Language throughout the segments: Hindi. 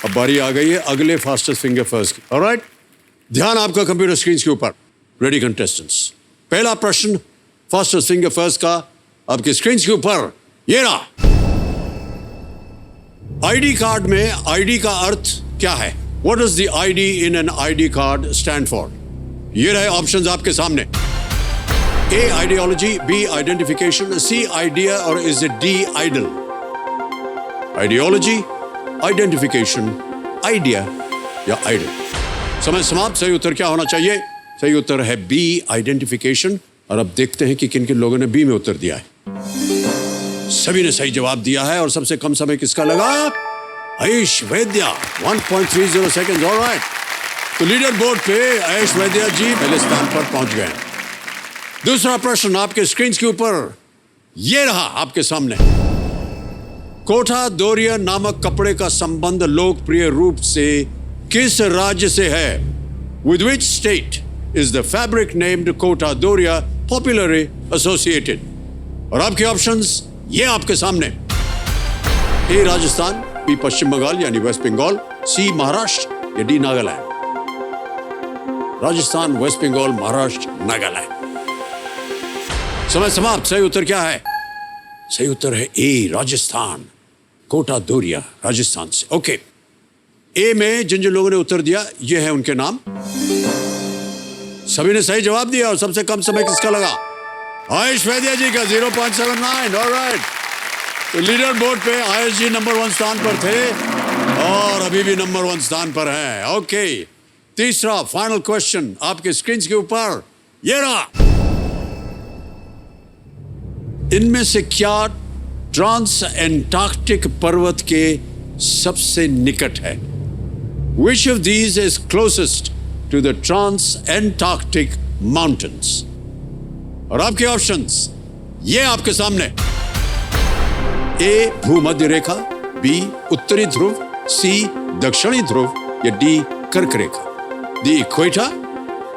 अब बारी आ गई है अगले फास्टेस्ट फिंगर फर्स्ट की। ऑलराइट, ध्यान आपका कंप्यूटर स्क्रीन के ऊपर। रेडी कंटेस्टेंट्स, पहला प्रश्न फास्टेस्ट फिंगर फर्स्ट का आपके स्क्रीन के ऊपर ये रहा। आईडी कार्ड में आईडी का अर्थ क्या है? What does the ID in an ID card stand for? ये रहे ऑप्शंस आपके सामने। A ideology, B identification, C idea और is it D idol? Ideology, identification, idea या आइडल? समय समाप्त। सही उत्तर क्या होना चाहिए? सही उत्तर है बी आइडेंटिफिकेशन। और अब देखते हैं कि किन किन लोगों ने बी में उत्तर दिया है। सभी ने सही जवाब दिया है और सबसे कम समय किसका लगा? आयुष वैद्या, 1.30 सेकेंड। ऑलराइट, तो लीडर बोर्ड पे आयुष वैद्या जी पहले स्थान पर पहुंच गए। दूसरा प्रश्न आपके स्क्रीन के ऊपर ये रहा आपके सामने। कोठा दोरिया नामक कपड़े का संबंध लोकप्रिय रूप से किस राज्य से है? With which state is the fabric named कोठा दोरिया popularly associated? और आपके ऑप्शंस ये आपके सामने। ए राजस्थान, बी पश्चिम बंगाल यानी वेस्ट बंगाल, सी महाराष्ट्र या डी नागालैंड? राजस्थान, वेस्ट बंगाल, महाराष्ट्र, नागालैंड। समय समाप्त। सही उत्तर क्या है? सही उत्तर है ए राजस्थान, कोठा दोरिया राजस्थान से। ओके, ए में जिन जिन लोगों ने उत्तर दिया ये है उनके नाम। सभी ने सही जवाब दिया और सबसे कम समय किसका लगा? आयुष वैद्या जी का, 0.79। ऑलराइट, तो लीडर बोर्ड पे आयुष जी नंबर 1 स्थान पर थे और अभी भी नंबर 1 स्थान पर हैं। ओके, तीसरा फाइनल क्वेश्चन आपके स्क्रीन के ऊपर ये रहा। इनमें से क्या ट्रांस एंटार्क्टिक पर्वत के सबसे निकट है? Which of these is closest to the Trans-Antarctic Mountains? और आपके ऑप्शंस ये आपके सामने। ए भूमध्य रेखा, बी उत्तरी ध्रुव, सी दक्षिणी ध्रुव या डी कर्क रेखा? The equator,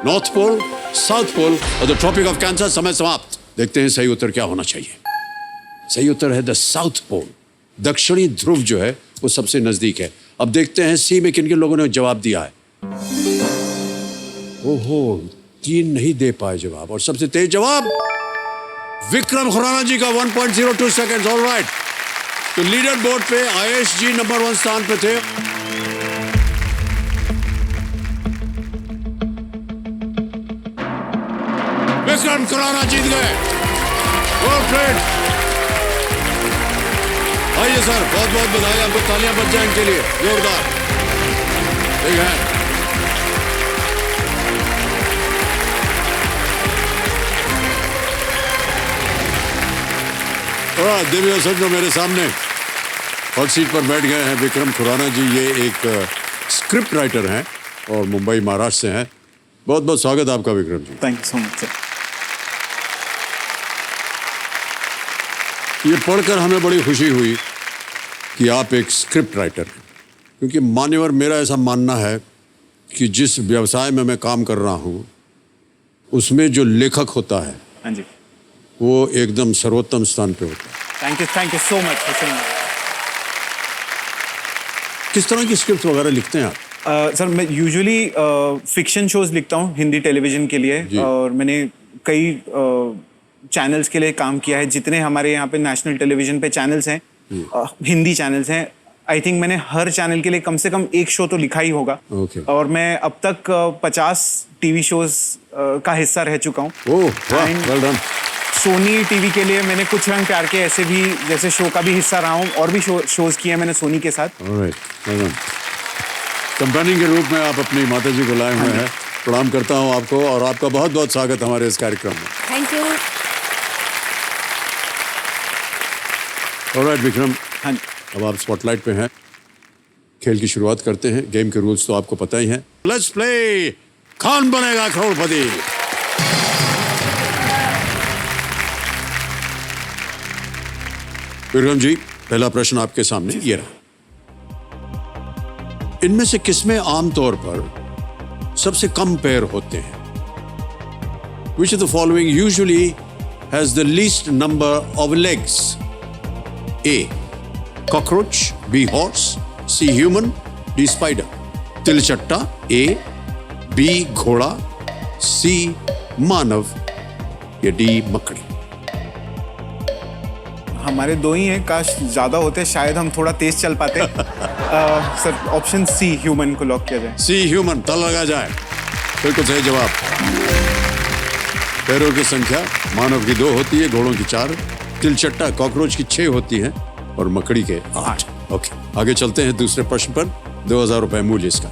north pole, south pole और द ट्रॉपिक ऑफ कैंसर। समय समाप्त। देखते हैं सही उत्तर क्या होना चाहिए। सही उत्तर है द साउथ पोल। दक्षिणी ध्रुव जो है वो सबसे नजदीक है। अब देखते हैं सी में किन किन लोगों ने जवाब दिया है। ओहो, 3 नहीं दे पाए जवाब और सबसे तेज जवाब विक्रम खुराना जी का, 1.02 सेकेंड। ऑलराइट, तो लीडर बोर्ड पे आयुष जी नंबर 1 स्थान पे थे। विक्रम खुराना जीत गए। Well played. आइए सर, बहुत बहुत बधाई आपको, तालियां बज जाए इनके लिए जोरदार। ठीक है, देवी और सज्जनों, मेरे सामने हॉट सीट पर बैठ गए हैं विक्रम खुराना जी। ये एक स्क्रिप्ट राइटर हैं और मुंबई महाराष्ट्र से हैं। बहुत बहुत स्वागत आपका Vikram ji. Thank you so much sir. ये पढ़कर हमें बड़ी खुशी हुई कि आप एक स्क्रिप्ट राइटर हैं, क्योंकि मान्यवर मेरा ऐसा मानना है कि जिस व्यवसाय में मैं काम कर रहा हूँ उसमें जो लेखक होता है, हाँ जी, वो एकदम सर्वोत्तम स्थान पे होता है। Thank you so much for saying. किस तरह की स्क्रिप्ट वगैरह लिखते हैं आप? सर मैं यूजुअली फिक्शन शोज लिखता हूँ हिंदी टेलीविजन के लिए, और मैंने कई चैनल्स के लिए काम किया है। जितने हमारे यहाँ पे नेशनल टेलीविजन पे चैनल्स हैं, हिंदी चैनल्स हैं, आई थिंक मैंने हर चैनल के लिए कम से कम एक शो तो लिखा ही होगा। और मैं अब तक 50 टीवी शोज का हिस्सा रह चुका हूँ। सोनी टीवी के लिए मैंने कुछ रंग प्यार के ऐसे भी जैसे शो का भी हिस्सा रहा हूँ, और भी शोज किए मैंने सोनी के साथ। कंपनी के रूप में आप अपनी माता जी को लाए हुए हैं। प्रणाम करता हूँ आपको और आपका बहुत बहुत स्वागत हमारे इस कार्यक्रम में। Thank you. ऑलराइट विक्रम, हाँ, अब आप स्पॉटलाइट पे हैं। खेल की शुरुआत करते हैं। गेम के रूल्स तो आपको पता ही हैं। लेट्स प्ले कौन बनेगा करोड़पति। विक्रम जी, पहला प्रश्न आपके सामने ये रहा। इनमें से किसमें आमतौर पर सबसे कम पैर होते हैं? Which of the following usually has the least number of legs? A. Cockroach, B. Horse, C. Human, B spider, तिलचट्टा, ए, बी घोड़ा, सी मानव या डी मकड़ी? हमारे दो ही हैं, काश ज्यादा होते शायद हम थोड़ा तेज चल पाते। सर ऑप्शन सी ह्यूमन को लॉक किया जाए। सी ह्यूमन, ताला लगा जाए। बिल्कुल सही जवाब। पैरों की संख्या मानव की 2 होती है, घोड़ों की 4, तिलचट्टा कॉकरोच की 6 होती है और मकड़ी के 8। ओके, आगे चलते हैं दूसरे प्रश्न पर। 2000 रुपए मूल्य इसका।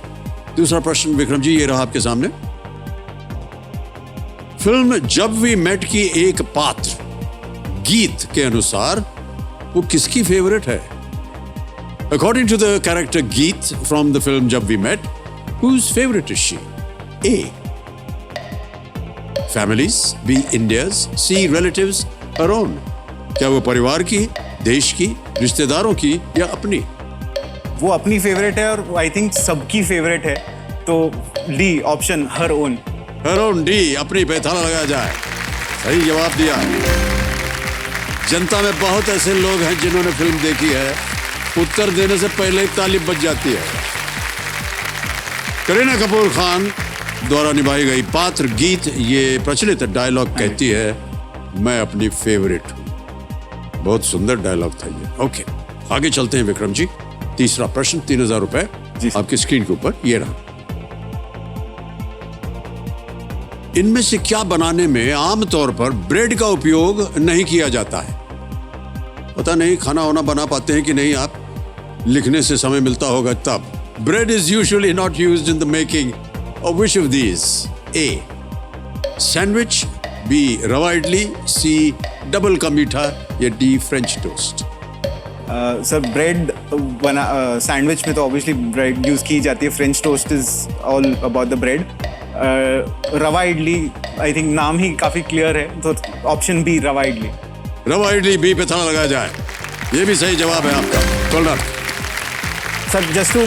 दूसरा प्रश्न विक्रम जी, ये रहा आपके सामने। फिल्म जब वी मेट की एक पात्र गीत के अनुसार वो किसकी फेवरेट है? According to the character Geet from the film Jab We Met, whose favorite is she? A, families, B, India's, C, relatives, her own. क्या वो परिवार की, देश की, रिश्तेदारों की या अपनी? वो अपनी फेवरेट है और आई थिंक सबकी फेवरेट है, तो D option her own. Her own, D, अपनी पे ताला लगाया जाए। सही जवाब दिया। जनता में बहुत ऐसे लोग हैं जिन्होंने फिल्म देखी है, उत्तर देने से पहले ही ताली बज जाती है। करीना कपूर खान द्वारा निभाई गई पात्र गीत ये प्रचलित डायलॉग कहती है, मैं अपनी फेवरेट हूं। बहुत सुंदर डायलॉग था ये। ओके, आगे चलते हैं विक्रम जी। तीसरा प्रश्न, 3000 रुपए आपकी स्क्रीन के ऊपर ये रहा। इनमें से क्या बनाने में आमतौर पर ब्रेड का उपयोग नहीं किया जाता है? पता नहीं खाना वाना बना पाते हैं कि नहीं आप, लिखने से समय मिलता होगा तब। Bread is usually not used in the making of which of these? A, sandwich, B rava idli, C double का मीठा या D French toast? Sir bread बना सैंडविच में तो ऑब्वियसली ब्रेड यूज की जाती है। French toast is all about the bread. Rava idli I think नाम ही काफी क्लियर है, तो ऑप्शन बी रवा इडली। रवा इडली, बी पे ताला लगाया जाए। ये भी सही जवाब है आपका। टोलर सर जस्ट टू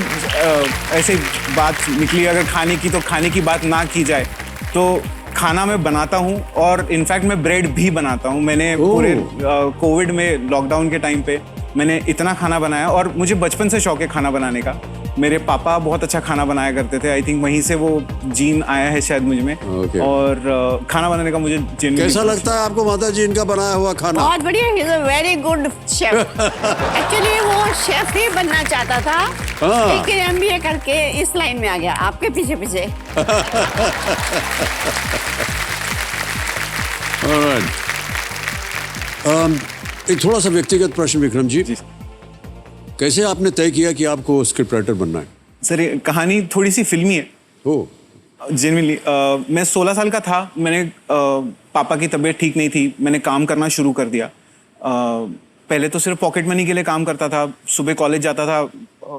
ऐसे बात निकली अगर खाने की, तो खाने की बात ना की जाए तो खाना मैं बनाता हूँ और इनफैक्ट मैं ब्रेड भी बनाता हूँ। मैंने पूरे कोविड में लॉकडाउन के टाइम पे मैंने इतना खाना बनाया और मुझे बचपन से शौक है खाना बनाने का। मेरे पापा बहुत अच्छा खाना बनाया करते थे, आई थिंक वहीं से वो जीन आया है शायद मुझ में। और खाना बनाने का मुझे कैसा लगता है आपको माता जी इनका बनाया हुआ खाना? बहुत बढ़िया, he is a very good chef. Actually वो शेफ ही बनना चाहता था, लेकिन एमबीए करके इस लाइन में आ गया आपके पीछे पीछे। एक थोड़ा सा व्यक्तिगत प्रश्न विक्रम जी, कैसे आपने तय किया कि आपको स्क्रिप्ट राइटर बनना है? सर ये कहानी थोड़ी सी फिल्मी है। जेन्युइनली मैं 16 साल का था, मैंने पापा की तबीयत ठीक नहीं थी, मैंने काम करना शुरू कर दिया। पहले तो सिर्फ पॉकेट मनी के लिए काम करता था, सुबह कॉलेज जाता था,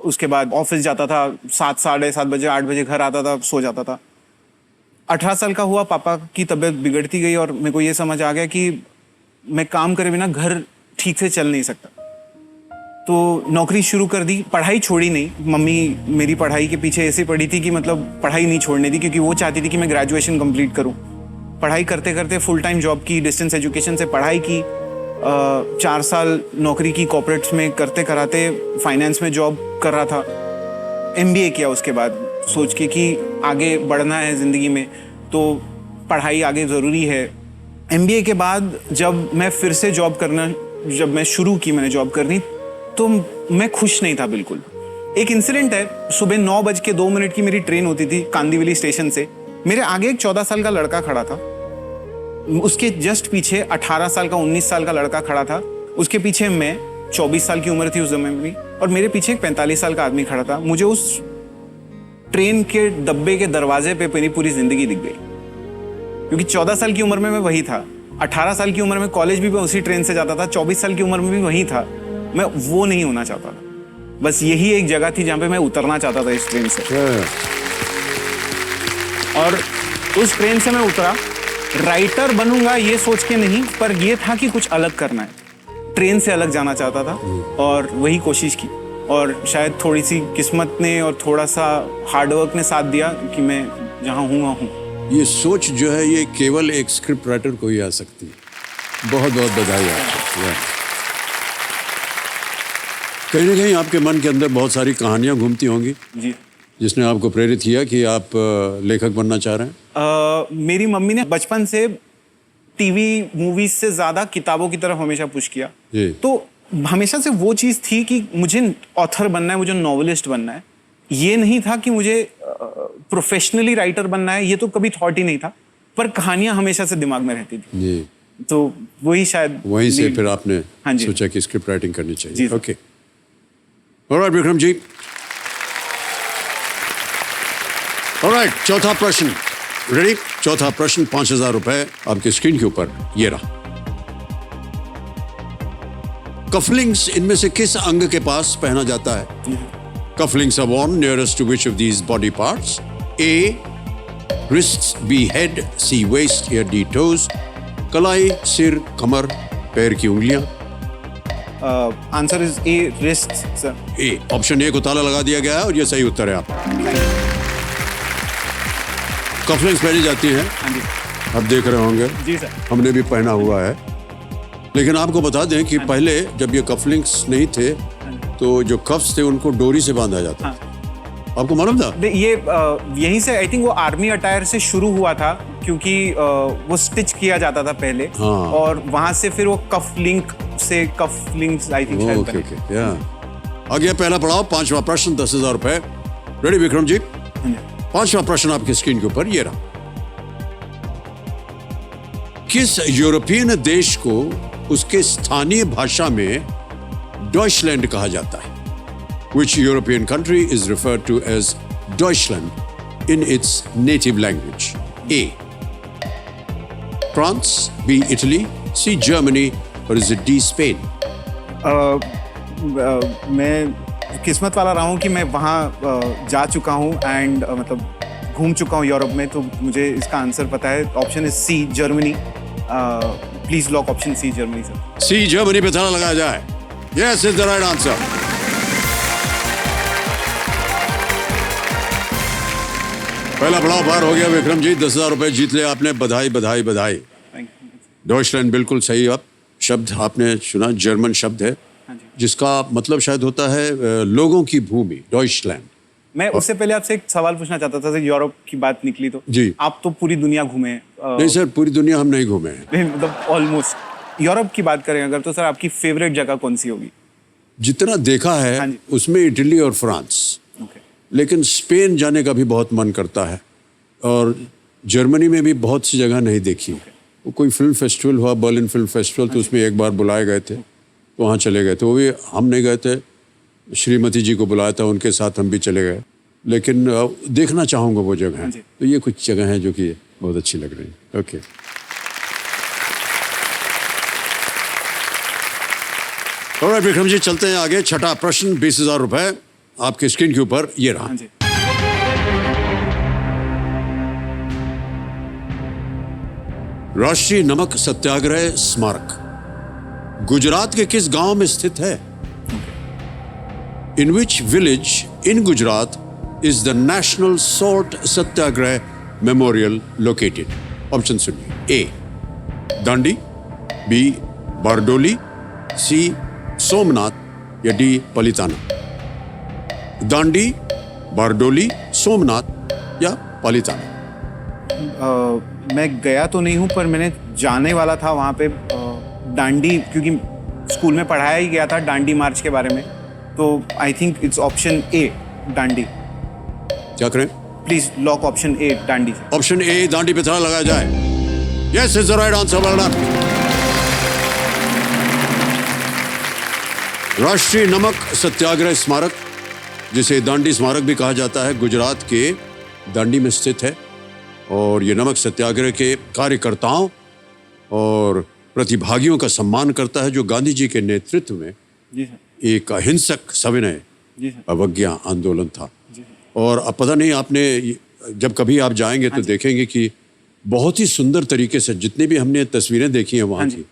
उसके बाद ऑफिस जाता था, 7 साढ़े 7 बजे 8 बजे घर आता था, सो जाता था। 18 साल का हुआ, पापा की तबीयत बिगड़ती गई और मेरे को ये समझ आ गया कि मैं काम करे बिना घर ठीक से चल नहीं सकता। तो नौकरी शुरू कर दी, पढ़ाई छोड़ी नहीं। मम्मी मेरी पढ़ाई के पीछे ऐसे पड़ी थी कि मतलब पढ़ाई नहीं छोड़ने दी, क्योंकि वो चाहती थी कि मैं ग्रेजुएशन कंप्लीट करूं। पढ़ाई करते करते फुल टाइम जॉब की, डिस्टेंस एजुकेशन से पढ़ाई की, 4 साल नौकरी की कॉर्पोरेट्स में, करते कराते फाइनेंस में जॉब कर रहा था। MBA किया उसके बाद सोच के कि आगे बढ़ना है ज़िंदगी में तो पढ़ाई आगे ज़रूरी है। MBA के बाद जब मैं फिर से जॉब करना, जब मैं शुरू की मैंने जॉब करनी, तो मैं खुश नहीं था बिल्कुल। एक इंसिडेंट है, सुबह 9:02 की मेरी ट्रेन होती थी कांदीवली स्टेशन से। मेरे आगे एक 14 साल का लड़का खड़ा था, उसके जस्ट पीछे 18 साल का 19 साल का लड़का खड़ा था, उसके पीछे मैं, 24 साल की उम्र थी उस समय में, और मेरे पीछे एक 45 साल का आदमी खड़ा था। मुझे उस ट्रेन के डब्बे के दरवाजे पे मेरी पूरी जिंदगी दिख गई, क्योंकि 14 साल की उम्र में मैं वही था, 18 साल की उम्र में कॉलेज भी मैं उसी ट्रेन से जाता था, 24 साल की उम्र में भी वही था। मैं वो नहीं होना चाहता था, बस यही एक जगह थी जहां पे मैं उतरना चाहता था इस ट्रेन से। और उस ट्रेन से मैं उतरा, राइटर बनूंगा ये सोच के नहीं, पर ये था कि कुछ अलग करना है, ट्रेन से अलग जाना चाहता था और वही कोशिश की। और शायद थोड़ी सी किस्मत ने और थोड़ा सा हार्डवर्क ने साथ दिया कि मैं जहाँ हूँ वहाँ हूँ। ये सोच जो है ये केवल एक स्क्रिप्ट राइटर को ही आ सकती है। बहुत बहुत बधाई आपको। कहीं ना कहीं आपके मन के अंदर बहुत सारी कहानियां घूमती होंगी जी। जिसने आपको प्रेरित किया कि आप लेखक बनना चाह रहे हैं। मेरी मम्मी ने बचपन से टीवी मूवीज से ज्यादा किताबों की तरफ हमेशा पुश किया। जी। तो हमेशा से वो चीज थी कि मुझे ऑथर बनना है, मुझे नॉवेलिस्ट बनना है। ये नहीं था कि मुझे प्रोफेशनली राइटर बनना है, ये तो कभी थॉट ही नहीं था, पर कहानियां हमेशा से दिमाग में रहती थी। जी। तो वही शायद वहीं से फिर आपने हाँ जी। सोचा कि स्क्रिप्ट राइटिंग करनी जी चाहिए। Sir. Okay, alright Vikram ji. Alright, चौथा प्रश्न रेडी। चौथा प्रश्न 5,000 रुपए आपके स्क्रीन के ऊपर ये रहा। कफलिंग्स इनमें से किस अंग के पास पहना जाता है? Cufflinks are worn nearest to which of these body parts? A. Wrists, B. Head, C. Waist, या D. Toes? कलाई, सिर, कमर, पैर की उंगलियां। Answer is a, wrist sir. A, option A को ताला लगा दिया गया है और ये सही उत्तर है आपका। कफलिंग्स पहनी जाती हैं, हाँ जी। आप देख रहे होंगे, जी सर। हमने भी पहना हुआ है। लेकिन आपको बता दें कि पहले जब ये कफलिंग्स नहीं थे तो जो कफ्स थे उनको डोरी से बांधा जाता था। आपको मालूम था? ये यहीं से आई थिंक वो आर्मी अटायर से शुरू हुआ था, क्योंकि वो स्टिच किया जाता था पहले। हाँ। और वहां से फिर वो कफ लिंक से कफ लिंक्स आई थिंक शायद ओके बने। ओके, या आ गया पहला पड़ाव, 5वां प्रश्न, 10,000 रुपए। रेडी विक्रम जी? 5वां प्रश्न आपकी स्क्रीन के ऊपर ये रहा। किस यूरोपियन देश को उसके स्थानीय भाषा में डॉइचलैंड कहा जाता है? Which European country is referred to as Deutschland in its native language? A. France, B. Italy, C. Germany, or is it D. Spain? मैं किस्मत वाला रहा हूँ कि मैं वहाँ जा चुका हूँ एंड मतलब घूम चुका हूँ यूरोप में, तो मुझे इसका आंसर पता है। Option is C, Germany. Please lock option C, Germany sir. C. Germany पे ताला लगाया जाए। Yes, is the right answer. पहला पड़ाव पार हो गया विक्रम जी, 10,000 रुपए जीत ले आपने। बधाई बधाई बधाई। Thank you. डॉइचलैंड बिल्कुल सही आप शब्द आपने चुना, जर्मन शब्द है हाँ जी। जिसका मतलब शायद होता है लोगों की भूमि, डॉइचलैंड। मैं उससे पहले आपसे एक सवाल पूछना चाहता था, यूरोप की बात निकली तो जी। आप तो पूरी दुनिया घूमे हैं। नहीं सर, पूरी दुनिया हम नहीं घूमे हैं। नहीं, मतलब ऑलमोस्ट। यूरोप की बात करें अगर, तो सर आपकी फेवरेट जगह कौन सी होगी? जितना देखा हाँ है जी। उसमें इटली और फ्रांस, ओके। लेकिन स्पेन जाने का भी बहुत मन करता है। और जर्मनी में भी बहुत सी जगह नहीं देखी। वो कोई फिल्म फेस्टिवल हुआ, बर्लिन फिल्म फेस्टिवल, तो उसमें एक बार बुलाए गए थे, तो वहाँ चले गए थे। वो भी हम नहीं गए थे, श्रीमती जी को बुलाया था, उनके साथ हम भी चले गए। लेकिन देखना चाहूँगा वो जगह। हाँ जी। तो ये कुछ जगह हैं जो कि बहुत अच्छी लग रही है। ओके, ऑलराइट विक्रम जी, चलते हैं आगे। छठा प्रश्न, 20,000 रुपए आपके स्क्रीन के ऊपर ये रहा। हाँ जी। राष्ट्रीय नमक सत्याग्रह स्मारक गुजरात के किस गांव में स्थित है? In which village in Gujarat is the national salt Satyagraha memorial located? Option सुनिए। A. Dandi, B. Bardoli, C. Somnath, या डी. पलिताना? दांडी, बारडोली, सोमनाथ या पलिताना? मैं गया तो नहीं हूँ, पर मैंने जाने वाला था वहाँ पे दांडी, क्योंकि स्कूल में पढ़ाया ही गया था दांडी मार्च के बारे में। तो I think it's option A, Dandi. क्या करें? Please lock option A, Dandi से। ऑप्शन ए, दांडी पे ताला लगाया जाए। Yes is the right answer. Well done. राष्ट्रीय नमक सत्याग्रह स्मारक, जिसे दांडी स्मारक भी कहा जाता है, गुजरात के दांडी में स्थित है। और ये नमक सत्याग्रह के कार्यकर्ताओं और प्रतिभागियों का सम्मान करता है, जो गांधी जी के नेतृत्व में जी सर। एक अहिंसक सविनय जी सर। अवज्ञा आंदोलन था। जी। और अब पता नहीं, आपने जब कभी आप जाएंगे तो देखेंगे कि बहुत ही सुंदर तरीके से, जितनी भी हमने तस्वीरें देखी हैं वहाँ की,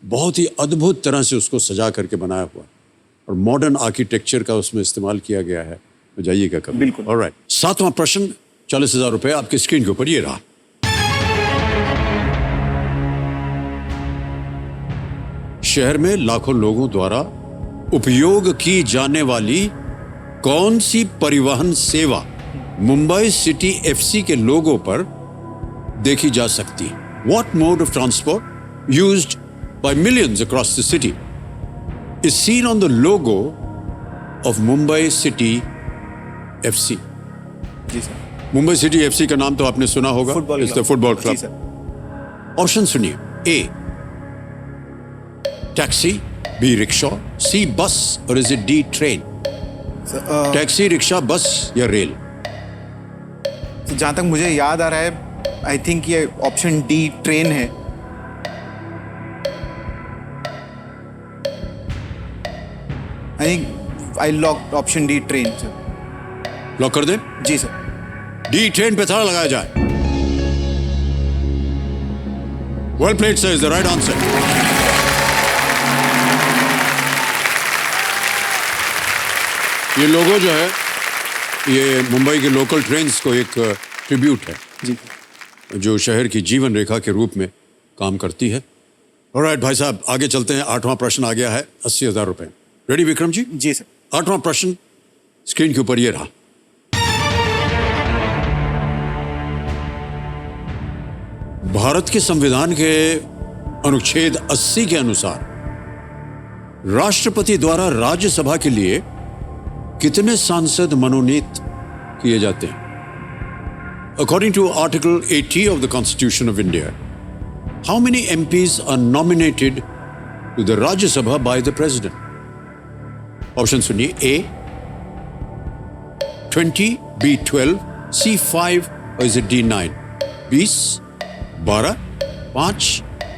बहुत ही अद्भुत तरह से उसको सजा करके बनाया हुआ और मॉडर्न आर्किटेक्चर का उसमें इस्तेमाल किया गया है। तो जाइएगा कभी। बिल्कुल। ऑलराइट, 7वां प्रश्न, 40,000 रुपए आपकी स्क्रीन के ऊपर ये रहा। शहर में लाखों लोगों द्वारा उपयोग की जाने वाली कौन सी परिवहन सेवा मुंबई सिटी एफसी के लोगो पर देखी जा सकती है? What mode of transport used by millions across the city is seen on the logo of Mumbai City FC? जी सर। मुंबई सिटी एफसी का नाम तो आपने सुना होगा। Football it's the club. Football जी क्लब। सर। ऑप्शन सुनिए। A taxi, B rickshaw, C bus और is it D train? Taxi, rickshaw, bus या रेल? जहाँ तक मुझे याद आ रहा है, आई थिंक ये ऑप्शन डी ट्रेन है। I think I lock option D train sir. Lock कर दें? जी सर। डी ट्रेन पे ताला लगाया जाए। Well played sir, is the right answer. ये लोगो जो है ये मुंबई के लोकल ट्रेन्स को एक ट्रिब्यूट है जी। जो शहर की जीवन रेखा के रूप में काम करती है। ऑलराइट भाई साहब, आगे चलते हैं। 8वां प्रश्न आ गया है 80,000 रुपए। रेडी विक्रम जी? जी सर। 8वां प्रश्न स्क्रीन के ऊपर ये रहा। भारत के संविधान के अनुच्छेद 80 के अनुसार राष्ट्रपति द्वारा राज्यसभा के लिए कितने सांसद मनोनीत किए जाते हैं? According to Article 80 of the Constitution of India, how many MPs are nominated to the Rajya Sabha by the President? Option सुनिए। A 20, B 12, C 5 or is it D 9? 20, 12, 5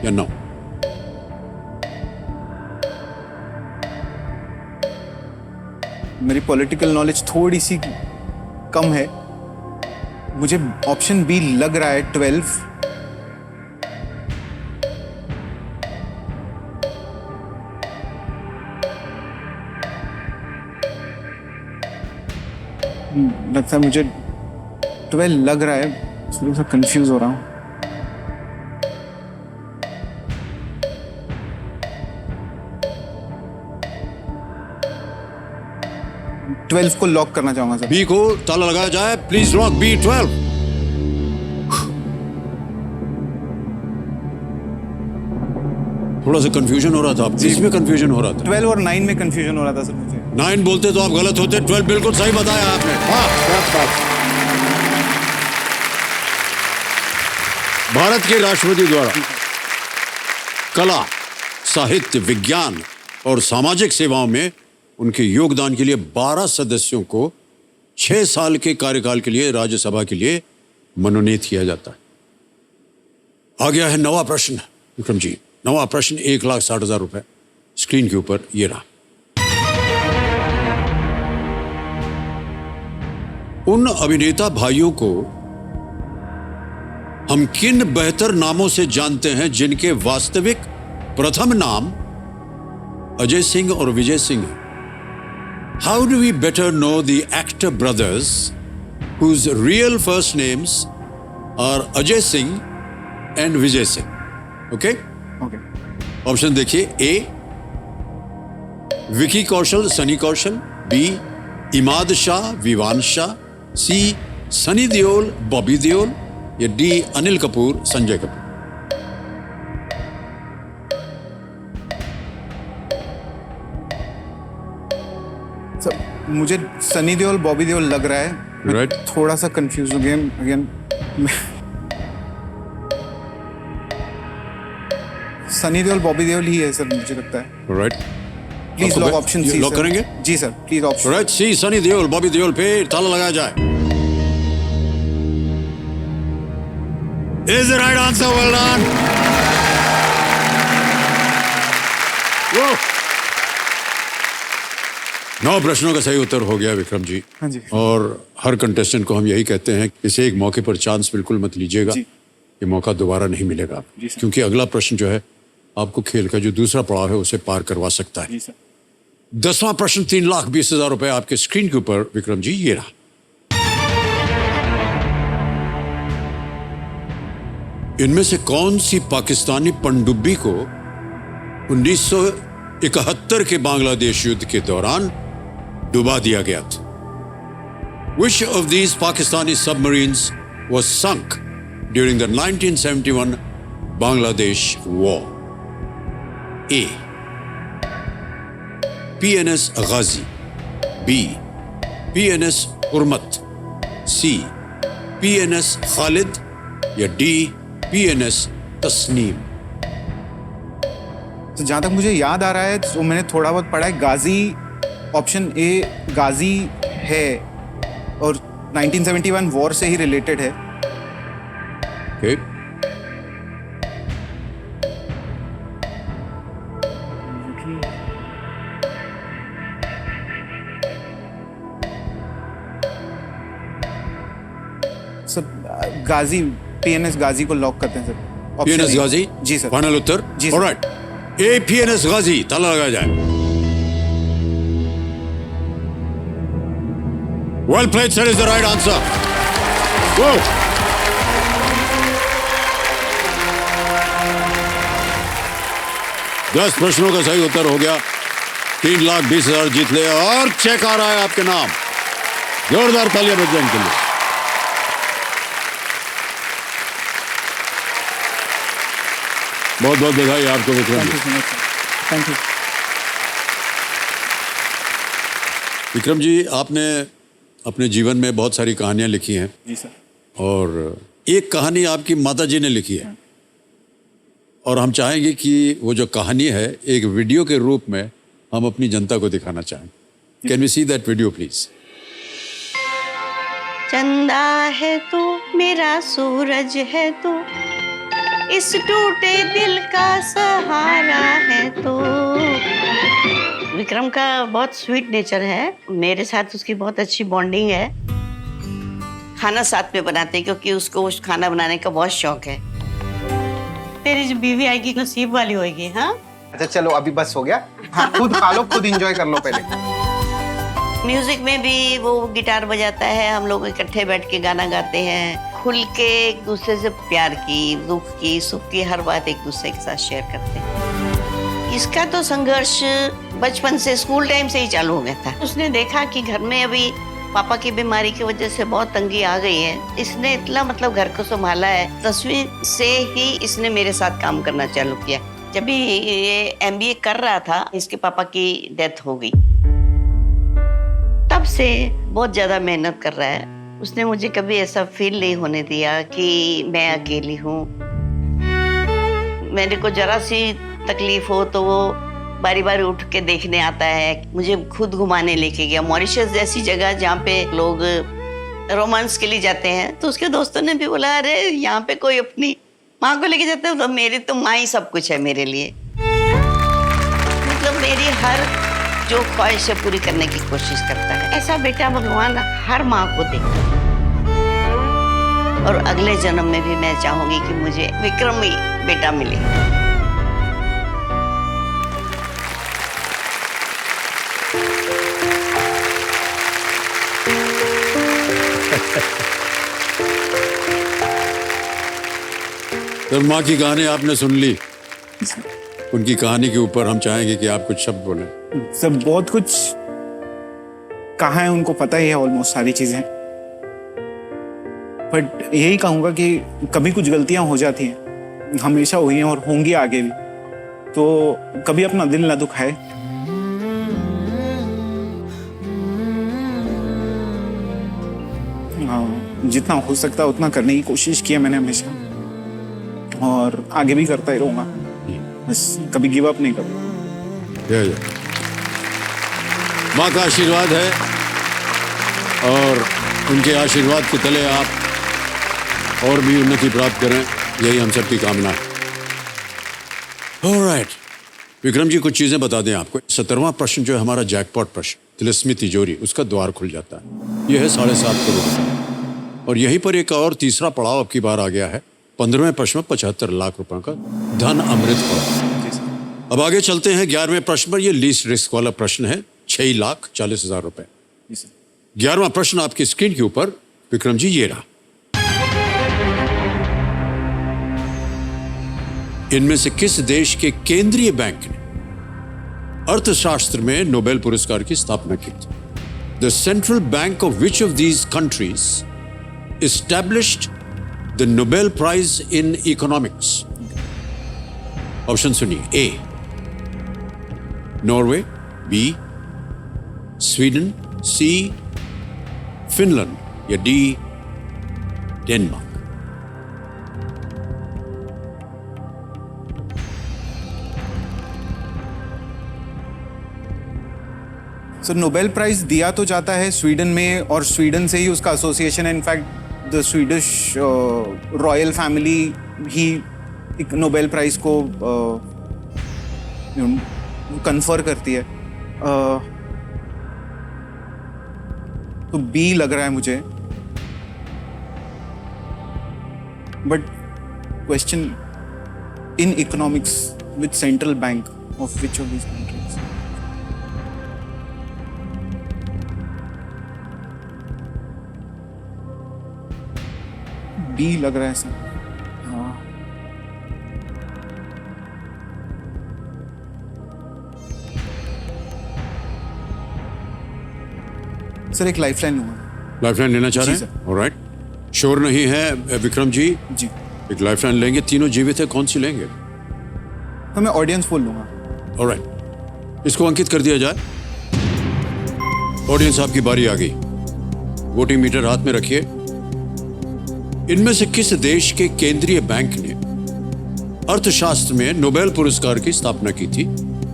या 9? मेरी पॉलिटिकल नॉलेज थोड़ी सी कम है, मुझे ऑप्शन बी लग रहा है 12। लगता है मुझे 12 लग रहा है, थोड़ा सा कंफ्यूज हो रहा हूँ। 12 को लॉक करना चाहूंगा सर। बी को ताला लगाया जाए। Please lock B 12। थोड़ा सा कंफ्यूजन हो रहा था आपको? इसमें कंफ्यूजन हो रहा था। 12 और 9 में कंफ्यूजन हो रहा था सर मुझे। 9 बोलते तो आप गलत होते। 12 बिल्कुल सही बताया आपने। भारत के राष्ट्रपति द्वारा कला, साहित्य, विज्ञान और सामाजिक सेवाओं में उनके योगदान के लिए 12 सदस्यों को 6 साल के कार्यकाल के लिए राज्यसभा के लिए मनोनीत किया जाता है। आ गया है 9वां प्रश्न विक्रम जी। 9वां प्रश्न 1,60,000 रुपए। स्क्रीन के ऊपर ये रहा। उन अभिनेता भाइयों को हम किन बेहतर नामों से जानते हैं जिनके वास्तविक प्रथम नाम अजय सिंह और विजय सिंह है? How do we better know the actor brothers whose real first names are Ajay Singh and Vijay Singh? Okay? Okay. Option देखिए। ए विकी कौशल, सनी कौशल, बी इमाद शाह, विवान शाह, सी सनी देओल, बॉबी देओल या डी अनिल कपूर, संजय कपूर? सर मुझे सनी देओल, बॉबी देओल लग रहा है। Right. थोड़ा सा कंफ्यूज हो गया अगेन। सनी देओल, बॉबी देओल ही है सर, मुझे लगता है। Right. Please lock option C. Lock करेंगे? जी sir, please option. Right, C Sunny Deol, Bobby Deol पे ताला लगाया जाए। Is the right answer? Well done. Whoa. 9 प्रश्नों का सही उत्तर हो गया विक्रम जी। हाँ जी। और हर कंटेस्टेंट को हम यही कहते हैं कि इसे एक मौके पर चांस बिल्कुल मत लीजिएगा। जी। ये मौका दोबारा नहीं मिलेगा जी सर। क्योंकि अगला प्रश्न जो है आपको खेल का जो दूसरा पड़ाव है उसे पार करवा सकता है। जी सर। 10वां प्रश्न 3,20,000 रुपए आपके स्क्रीन के ऊपर विक्रम जी ये रहा। इनमें से कौन सी पाकिस्तानी पनडुब्बी को 71 के बांग्लादेश युद्ध के दौरान डुबा दिया गया था। Which of these Pakistani submarines was sunk during the 1971 Bangladesh War? A. PNS Ghazi, B. PNS Hurmat, C. PNS Khalid या D. PNS तस्नीम। तो जहाँ तक मुझे याद आ रहा है तो मैंने थोड़ा बहुत पढ़ा है, गाजी, ऑप्शन ए गाजी है और 1971 वॉर से ही रिलेटेड है। Okay. सर गाजी, पीएनएस गाजी को लॉक करते हैं sir. Option PNS A। Ghazi ji sir. Final Uttar ji sir. Alright, A PNS गाजी, ताला लगाया जाए। Well played, sir, is the right answer. Whoa. दस प्रश्नों का सही उत्तर हो गया, 3,20,000 जीत ले और चेक आ रहा है आपके नाम। जोरदार तालियां बज जाएं इनके लिए। बहुत बहुत बधाई आपको Vikram thank ji. You so much sir, thank you. Vikram ji, आपने अपने जीवन में बहुत सारी कहानियां लिखी हैं जी सर। और एक कहानी आपकी माता जी ने लिखी है और हम चाहेंगे कि वो जो कहानी है एक वीडियो के रूप में हम अपनी जनता को दिखाना चाहें। Can we see that video please? चंदा है तू, मेरा सूरज है तू, इस टूटे दिल का सहारा है तू। विक्रम का बहुत स्वीट नेचर है, मेरे साथ उसकी बहुत अच्छी बॉन्डिंग है। खाना साथ में बनाते हैं क्योंकि उसको खाना बनाने का बहुत शौक है। तेरी जो बीवी आएगी नसीब वाली होगी। हाँ, अच्छा चलो अभी बस हो गया। हाँ, खुद खा लो, खुद एंजॉय कर लो पहले। म्यूजिक में भी वो गिटार बजाता है, हम लोग इकट्ठे बैठ के गाना गाते हैं, खुल के एक दूसरे से प्यार की, दुख की, सुख की हर बात एक दूसरे के साथ शेयर करते हैं। इसका तो संघर्ष बचपन से, स्कूल टाइम से ही चालू हो गया था। उसने देखा कि घर में अभी पापा की बीमारी की वजह से बहुत तंगी आ गई है। इसने इतना मतलब घर को संभाला है। 10वीं से ही इसने मेरे साथ काम करना चालू किया। जब भी ये MBA कर रहा था, इसके पापा की डेथ हो गई। तब से बहुत ज्यादा मेहनत कर रहा है। उसने मुझे कभी ऐसा फील नहीं होने दिया कि मैं अकेली हूँ। मेरे को जरा सी तकलीफ हो तो वो बारी बारी उठ के देखने आता है। मुझे खुद घुमाने लेके गया मॉरिशस जैसी जगह जहाँ पे लोग रोमांस के लिए जाते हैं। तो उसके दोस्तों ने भी बोला, अरे यहाँ पे कोई अपनी माँ को लेके जाते हो? तो मेरी तो माँ ही सब कुछ है मेरे लिए। मतलब मेरी हर जो ख्वाहिश है पूरी करने की कोशिश करता है। ऐसा बेटा भगवान हर माँ को दे। और अगले जन्म में भी मैं चाहूंगी कि मुझे विक्रम ही बेटा मिले। तो माँ की कहानी आपने सुन ली, उनकी कहानी के ऊपर हम चाहेंगे कि आप कुछ शब्द बोलें। सब बहुत कुछ कहा है, उनको पता ही है ऑलमोस्ट सारी चीजें। बट यही कहूंगा कि कभी कुछ गलतियां हो जाती हैं, हमेशा हुई हैं और होंगी आगे भी। तो कभी अपना दिल ना दुखाए। जितना हो सकता है उतना करने की कोशिश की है मैंने हमेशा, और आगे भी करता ही रहूंगा। बस कभी गिव अप नहीं करूंगा। माँ का आशीर्वाद है और उनके आशीर्वाद के तले आप और भी उन्नति प्राप्त करें, यही हम सबकी कामना है। ऑलराइट विक्रम जी, कुछ चीजें बता दें आपको। 17वां प्रश्न जो है हमारा जैकपॉट प्रश्न, तिलस्मी तिजोरी, उसका द्वार खुल जाता है। यह है 7.5 करोड़ और यहीं पर एक और तीसरा पड़ाव अब की बार आ गया है। 15वें प्रश्न में 75 लाख रुपए का धन अमृत पड़ाव। अब आगे चलते हैं 11वें प्रश्न पर। यह लीस्ट रिस्क वाला प्रश्न है, 6,40,000 रुपए। 11वां प्रश्न आपकी स्क्रीन के ऊपर विक्रम जी, ये रहा। इनमें से किस देश के केंद्रीय बैंक ने अर्थशास्त्र में नोबेल पुरस्कार की स्थापना की थी? The central bank of which of these countries established the Nobel prize in economics? Option सुनिए। A Norway, B Sweden, C Finland या D Denmark. Sir Nobel prize दिया तो जाता है स्वीडन में, और स्वीडन से ही उसका एसोसिएशन है। In fact the Swedish royal family ही एक नोबेल प्राइज को कन्फर करती है। तो बी लग रहा है मुझे, but question in economics with central bank of which of these countries? B लग रहा है सर। सर एक लाइफलाइन लूंगा। लाइफलाइन लेना चाह रहे जी, हैं? ऑलराइट, श्योर नहीं है विक्रम जी? जी, एक लाइफलाइन लेंगे, तीनों जीवित है, कौन सी लेंगे? तो मैं ऑडियंस पोल लूंगा। ऑलराइट, इसको अंकित कर दिया जाए। ऑडियंस आपकी बारी आ गई, वोटिंग मीटर हाथ में रखिए। इनमें से किस देश के केंद्रीय बैंक ने अर्थशास्त्र में नोबेल पुरस्कार की स्थापना की थी?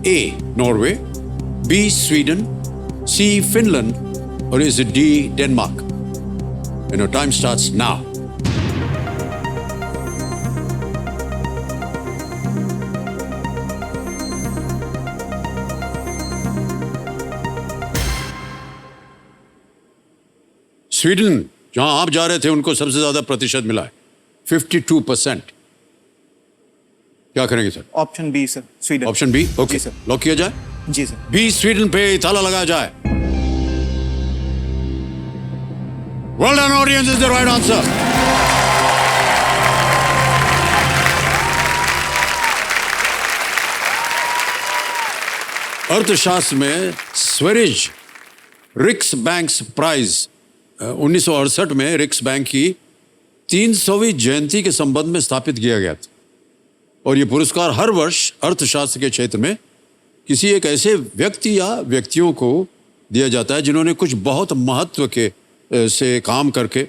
A Norway, B Sweden, C Finland और is it D Denmark? And your time starts now. Sweden, जहां आप जा रहे थे, उनको सबसे ज्यादा प्रतिशत मिला है, 52%। क्या करेंगे सर? Option B sir, Sweden. Option B, okay ji sir. Lock किया जाए। जी सर। बी स्वीडन पे ताला लगाया जाए। Well done, audience, is the right answer. अर्थशास्त्र में स्वेरिज रिक्स बैंक्स प्राइज 1968 में रिक्स बैंक की 300वीं जयंती के संबंध में स्थापित किया गया था, और यह पुरस्कार हर वर्ष अर्थशास्त्र के क्षेत्र में किसी एक ऐसे व्यक्ति या व्यक्तियों को दिया जाता है जिन्होंने कुछ बहुत महत्व के से काम करके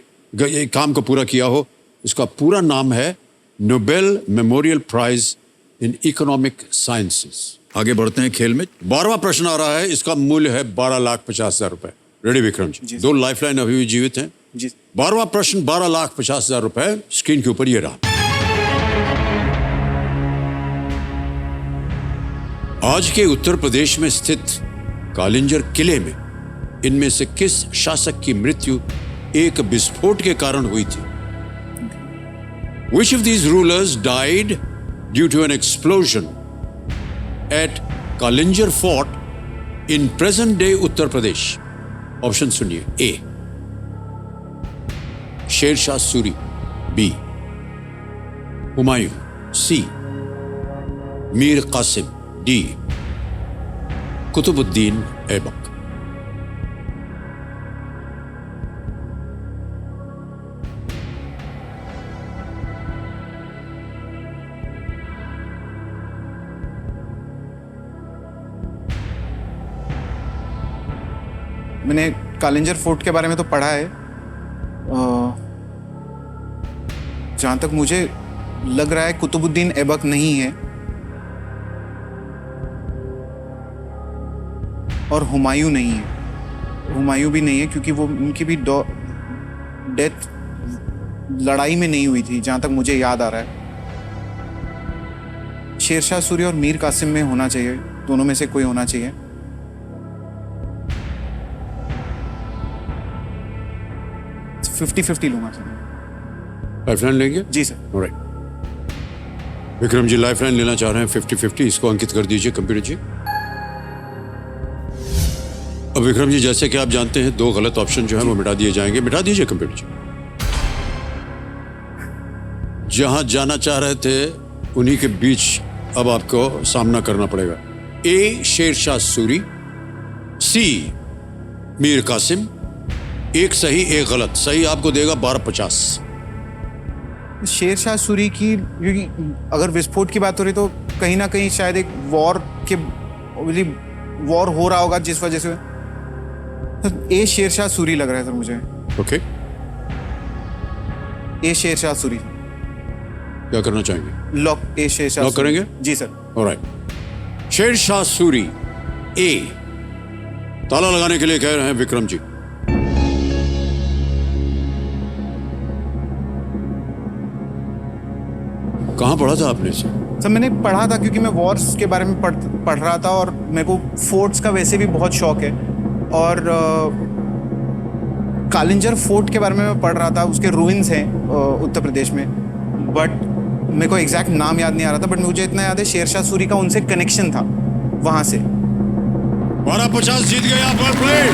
काम को पूरा किया हो। इसका पूरा नाम है Nobel memorial prize in economic sciences. आगे बढ़ते हैं खेल में। 12वां प्रश्न आ रहा है, इसका मूल्य है 12,50,000 रुपए। रेडी विक्रम जी? दो लाइफलाइन अभी भी जीवित हैं। जी। 12वां प्रश्न 12,50,000 रुपए स्क्रीन के ऊपर ये रहा। आज के उत्तर प्रदेश में स्थित कालिंजर किले में इनमें से किस शासक की मृत्यु एक विस्फोट के कारण हुई थी? Which of these rulers died due to an explosion at Kalinjar Fort in present day Uttar Pradesh? Option सुनिए। ए शेरशाह सूरी, बी हुमायूं, सी मीर कासिम, डी कुतुबुद्दीन ऐबक। मैंने कालिंजर फोर्ट के बारे में तो पढ़ा है। जहां तक मुझे लग रहा है कुतुबुद्दीन ऐबक नहीं है, और हुमायूं नहीं है। हुमायूं भी नहीं है क्योंकि वो उनकी भी डेथ लड़ाई में नहीं हुई थी, जहां तक मुझे याद आ रहा है। शेरशाह सूरी और मीर कासिम में होना चाहिए, दोनों में से कोई होना चाहिए। फिफ्टी 50 लूंगा सर। लाइफलाइन लेंगे? जी sir. Alright, Vikram ji lifeline लेना चाह रहे हैं 50-50। इसको अंकित कर दीजिए कंप्यूटर जी। अब विक्रम जी, जैसे कि आप जानते हैं, दो गलत ऑप्शन जो है वो मिटा दिए जाएंगे। मिटा दीजिए कंप्यूटर जी। जहां जाना चाह रहे थे उन्हीं के बीच अब आपको सामना करना पड़ेगा। ए शेरशाह सूरी, सी मीर कासिम। एक सही एक गलत। सही आपको देगा 1250। शेरशाह सूरी की, क्योंकि अगर विस्फोट की बात हो रही तो कहीं ना कहीं शायद एक वॉर हो रहा होगा जिस वजह से। ए शेरशाह सूरी लग रहा है सर मुझे। ओके, ए शेरशाह सूरी। क्या करना चाहेंगे? लॉक, ए शेरशाह लॉक सूरी। करेंगे? जी सर। ऑलराइट, शेरशाह सूरी ए। ताला लगाने के लिए कह रहे हैं विक्रम जी। कहाँ पढ़ा था आपने इसे? सर मैंने पढ़ा था, क्योंकि मैं वॉर्स के बारे में पढ़ रहा था और मेरे को फोर्ट्स का वैसे भी बहुत शौक है। और कालिंजर फोर्ट के बारे में मैं पढ़ रहा था, उसके रूइंस हैं उत्तर प्रदेश में, बट मेरे को एग्जैक्ट नाम याद नहीं आ रहा था। बट मुझे इतना याद है शेरशाह सूरी का उनसे कनेक्शन था वहाँ से। 1250 जीत गए आप। Well played.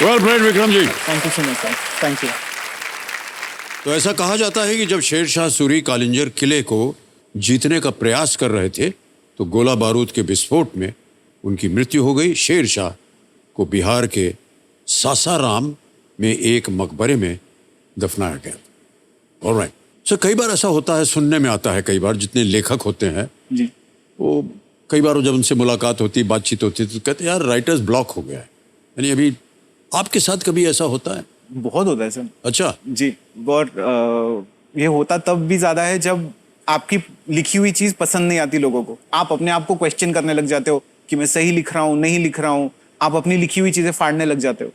Well played Vikram ji. Thank you so much sir, thank you. तो ऐसा कहा जाता है कि जब शेरशाह सूरी कालिंजर किले को जीतने का प्रयास कर रहे थे तो गोला बारूद के विस्फोट में उनकी मृत्यु हो गई। शेरशाह को बिहार के सासाराम में एक मकबरे में दफनाया गया। ऑलराइट सर, कई बार ऐसा होता है, सुनने में आता है, कई बार जितने लेखक होते हैं जी, वो कई बार जब उनसे मुलाकात होती, बातचीत होती, तो कहते हैं यार राइटर्स ब्लॉक हो गया है। यानी अभी आपके साथ कभी ऐसा होता है? बहुत होता है सर। अच्छा जी, और ये होता तब भी ज्यादा है जब आपकी लिखी हुई चीज पसंद नहीं आती लोगों को। आप अपने आप को क्वेश्चन करने लग जाते हो कि मैं सही लिख रहा हूँ, नहीं लिख रहा हूँ। आप अपनी लिखी हुई चीजें फाड़ने लग जाते हो,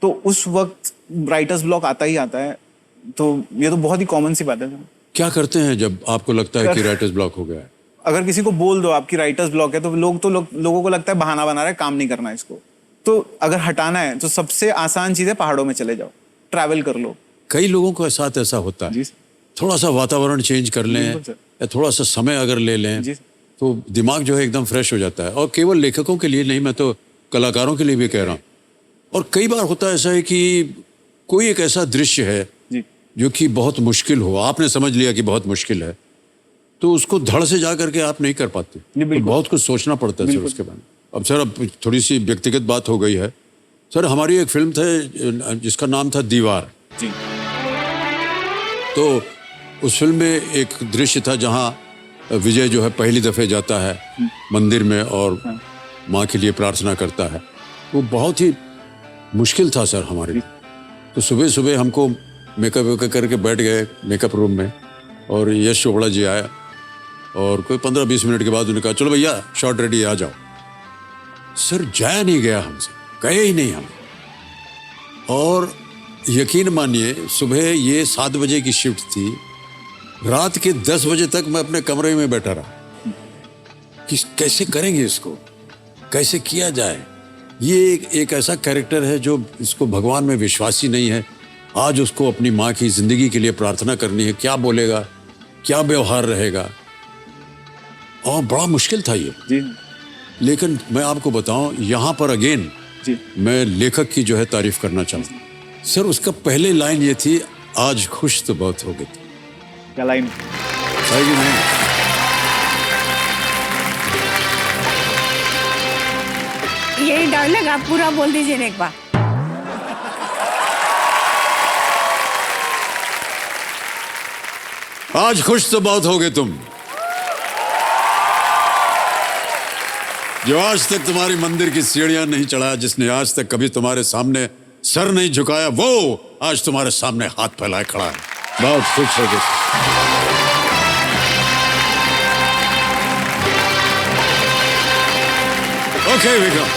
तो उस वक्त राइटर्स ब्लॉक आता ही आता है। तो ये तो बहुत ही कॉमन सी बात है सर। क्या करते हैं जब आपको लगता है कि राइटर्स ब्लॉक हो गया है? अगर किसी को बोल दो आपकी राइटर्स ब्लॉक है, तो लोगों को लगता है बहाना बना रहा है, काम नहीं करना है इसको। तो अगर हटाना है तो सबसे आसान चीज है पहाड़ों में चले जाओ, ट्रैवल कर लो। कई लोगों के साथ ऐसा होता है। जी थोड़ा सा वातावरण चेंज कर लें बिल्कुल सर। या थोड़ा सा समय अगर ले लें जी। तो दिमाग जो है एकदम फ्रेश हो जाता है। और केवल लेखकों के लिए नहीं, मैं तो कलाकारों के लिए भी कह रहा हूँ। और कई बार होता है ऐसा है कि कोई एक ऐसा दृश्य है जी, जो कि बहुत मुश्किल हो, आपने समझ लिया कि बहुत मुश्किल है, तो उसको धड़ से जा करके आप नहीं कर पाते। जी, बिल्कुल। तो बहुत कुछ सोचना पड़ता है सर उसके बारे में। अब सर, अब थोड़ी सी व्यक्तिगत बात हो गई है सर। हमारी एक फिल्म थी जिसका नाम था दीवार। जी, तो उस फिल्म में एक दृश्य था जहाँ विजय जो है पहली दफे जाता है मंदिर में और माँ के लिए प्रार्थना करता है। वो बहुत ही मुश्किल था सर हमारे लिए। तो सुबह सुबह हमको मेकअप वेकअप करके बैठ गए मेकअप रूम में, और यश चोपड़ा जी आया और कोई 15-20 मिनट के बाद उन्होंने कहा चलो भैया शॉट रेडी, आ जाओ। सर जाया नहीं गया हमसे, गए ही नहीं हम। और यकीन मानिए, सुबह ये 7 बजे की शिफ्ट थी, रात के 10 बजे तक मैं अपने कमरे में बैठा रहा कि कैसे करेंगे इसको, कैसे किया जाए। ये एक ऐसा कैरेक्टर है जो इसको भगवान में विश्वास ही नहीं है। आज उसको अपनी माँ की जिंदगी के लिए प्रार्थना करनी है, क्या बोलेगा, क्या व्यवहार रहेगा, और बड़ा मुश्किल था ये। जी, लेकिन मैं आपको बताऊं, यहाँ पर अगेन जी, मैं लेखक की जो है तारीफ करना चाहूँ सर। उसका पहले लाइन ये थी, आज खुश तो बहुत हो गए थे। क्या लाइन? सही कि नहीं? यही डायलॉग आप पूरा बोल दीजिए ना एक बार। आज खुश तो बहुत हो गए तुम, जो आज तक तुम्हारी मंदिर की सीढ़ियां नहीं चढ़ाया, जिसने आज तक कभी तुम्हारे सामने सर नहीं झुकाया, वो आज तुम्हारे सामने हाथ फैलाए खड़ा है। बहुत खुश हो गए। ओके विक्रम,